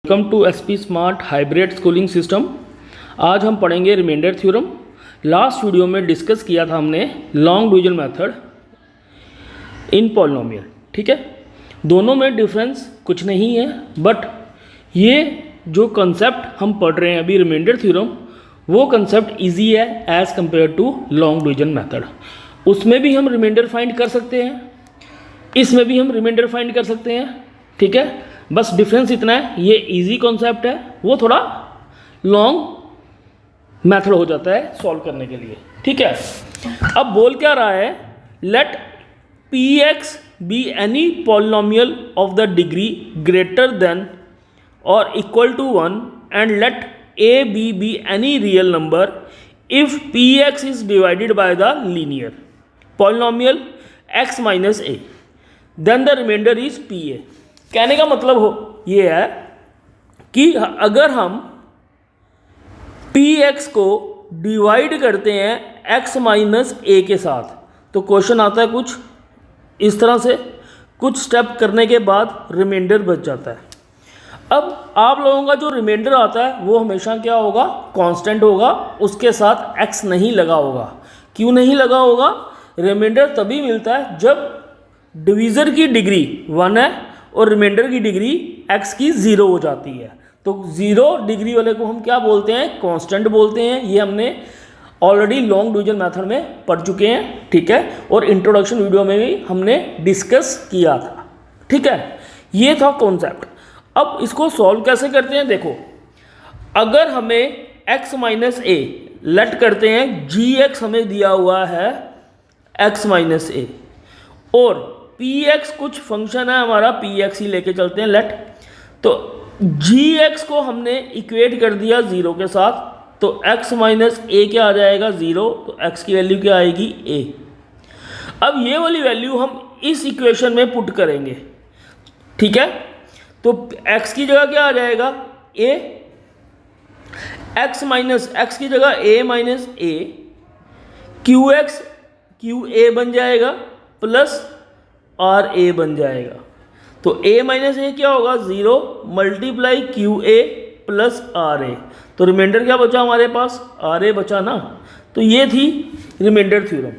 Welcome to SP smart hybrid schooling system. आज हम पढ़ेंगे रिमाइंडर थ्योरम। लास्ट वीडियो में डिस्कस किया था हमने long division method in polynomial. ठीक है, दोनों में डिफरेंस कुछ नहीं है, बट ये जो कंसेप्ट हम पढ़ रहे हैं अभी रिमाइंडर थ्योरम, वो कंसेप्ट इजी है as compare to long division method. उसमें भी हम रिमाइंडर फाइंड कर सकते हैं, इसमें भी हम रिमाइंडर फाइंड कर सकते हैं। ठीक है, बस डिफरेंस इतना है, ये इजी कॉन्सेप्ट है, वो थोड़ा लॉन्ग मेथड हो जाता है सॉल्व करने के लिए। ठीक है, अब बोल क्या रहा है, let P X be any polynomial of the degree greater than और equal to 1 and let A be any real number if P X is divided by the linear polynomial X minus A, then the remainder is P A. कहने का मतलब ये है कि अगर हम P x को डिवाइड करते हैं एक्स माइनस ए के साथ, तो क्वेश्चन आता है कुछ इस तरह से, कुछ स्टेप करने के बाद रिमाइंडर बच जाता है। अब आप लोगों का जो रिमाइंडर आता है वो हमेशा क्या होगा, कांस्टेंट होगा, उसके साथ एक्स नहीं लगा होगा। क्यों नहीं लगा होगा? रिमाइंडर तभी मिलता है जब डिवीज़र की डिग्री 1 है और रिमाइंडर की डिग्री x की 0 हो जाती है। तो 0 डिग्री वाले को हम क्या बोलते हैं, कांस्टेंट बोलते हैं। ये हमने ऑलरेडी लॉन्ग डिवीजन मेथड में पढ़ चुके हैं। ठीक है, और इंट्रोडक्शन वीडियो में भी हमने डिस्कस किया था। ठीक है, ये था कॉन्सेप्ट। अब इसको सॉल्व कैसे करते हैं, देखो, अगर हमें x माइनस ए लेट करते हैं, जी एक्स हमें दिया हुआ है x माइनस ए, और पी एक्स कुछ फंक्शन है हमारा, पी एक्स ही लेके चलते हैं लेट। तो जी एक्स को हमने इक्वेट कर दिया 0 के साथ, तो x माइनस ए क्या आ जाएगा, 0, तो x की वैल्यू क्या आएगी, a। अब ये वाली वैल्यू हम इस इक्वेशन में पुट करेंगे। ठीक है, तो x की जगह क्या आ जाएगा, a, x माइनस x की जगह a minus A, Q x Q A बन जाएगा, प्लस आर ए बन जाएगा। तो a माइनस ए क्या होगा, 0 multiply Q A plus R A. तो रिमाइंडर क्या बचा हमारे पास, आर ए बचा ना। तो ये थी रिमाइंडर थ्योरम।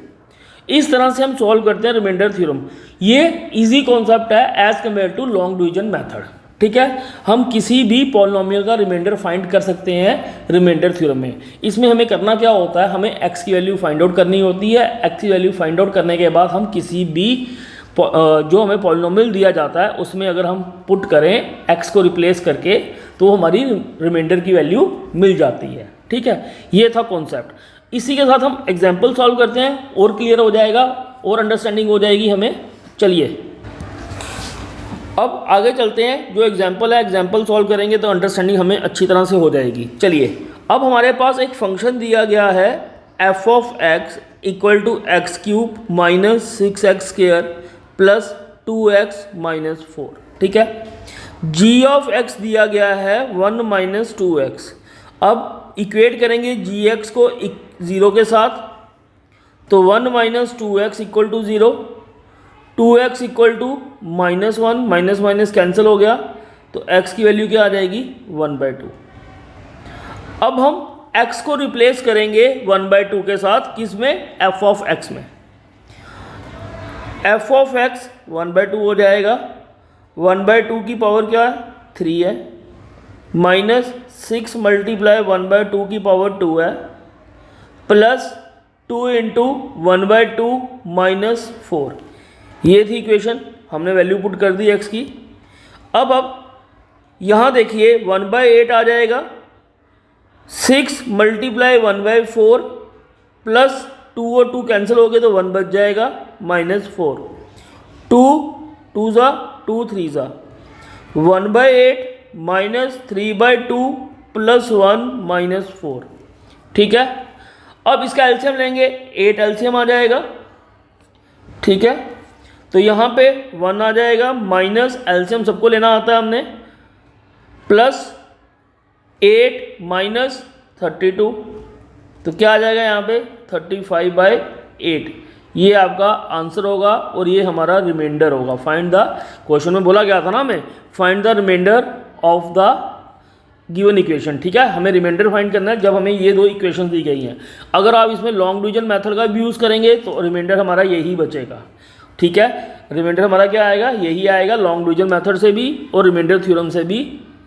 इस तरह से हम सॉल्व करते हैं रिमाइंडर थ्योरम। ये इजी कॉन्सेप्ट है as compare to long division method. ठीक है, हम किसी भी पॉलिनोमियल का रिमाइंडर फाइंड कर सकते हैं रिमाइंडर थ्योरम में। इसमें हमें करना क्या होता है, हमें x की वैल्यू फाइंड आउट करनी होती है। x की वैल्यू फाइंड आउट करने के बाद हम किसी भी जो हमें पॉलिनोमियल दिया जाता है उसमें अगर हम पुट करें x को रिप्लेस करके, तो हमारी रिमाइंडर की वैल्यू मिल जाती है। ठीक है, ये था कॉन्सेप्ट। इसी के साथ हम एग्जाम्पल सॉल्व करते हैं, और क्लियर हो जाएगा और अंडरस्टैंडिंग हो जाएगी हमें। चलिए अब आगे चलते हैं। जो एग्जाम्पल है, एग्जाम्पल सॉल्व करेंगे तो अंडरस्टैंडिंग हमें अच्छी तरह से हो जाएगी। चलिए, अब हमारे पास एक फंक्शन दिया गया है f of x equal to x cube minus 6x square plus 2x minus 4। ठीक है, g ऑफ x दिया गया है 1 माइनस 2x। अब इक्वेट करेंगे gx को 0 के साथ, तो 1 minus 2x equal to 0, 2x equal to minus 1, minus minus cancel हो गया, तो x की वैल्यू क्या आ जाएगी, 1/2। अब हम x को रिप्लेस करेंगे 1/2 के साथ, किसमें, f ऑफ x में। f ऑफ x 1/2 हो जाएगा, 1/2 की पावर क्या है, 3 है, माइनस 6 मल्टीप्लाई 1/2 की पावर 2 है, प्लस 2 इंटू 1/2 माइनस 4। ये थी इक्वेशन, हमने वैल्यू पुट कर दी x की। अब यहाँ देखिए 1/8 आ जाएगा, 6 मल्टीप्लाई 1/4 प्लस 2 और 2 कैंसिल हो गए तो 1 बच जाएगा, माइनस 4, 2 2 ज़ा 2 3 ज़ा 1/8 माइनस 3/2 प्लस 1 माइनस 4। ठीक है, अब इसका एलसीएम लेंगे, 8 एलसीएम आ जाएगा। ठीक है, तो यहाँ पे 1 आ जाएगा, माइनस एलसीएम सबको लेना आता है हमने, प्लस 8 माइनस 32, तो क्या आ जाएगा यहाँ पे 35/8। ये आपका आंसर होगा और ये हमारा रिमाइंडर होगा। फाइंड द, क्वेश्चन में बोला गया था ना हमें, find the remainder of the given equation, ठीक है। हमें रिमाइंडर फाइंड करना है जब हमें ये दो इक्वेशन दी गई हैं। अगर आप इसमें लॉन्ग डिवीजन मेथड का भी यूज़ करेंगे तो रिमाइंडर हमारा यही बचेगा, ठीक है। रिमाइंडर हमारा क्या आएगा, यही आएगा लॉन्ग डिवीजन मेथड से भी और रिमाइंडर थ्योरम से भी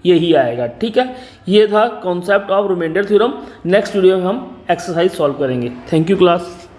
यही आएगा, ठीक है। ये था concept of remainder theorem. Next video में हम एक्सरसाइज सॉल्व करेंगे। Thank you class.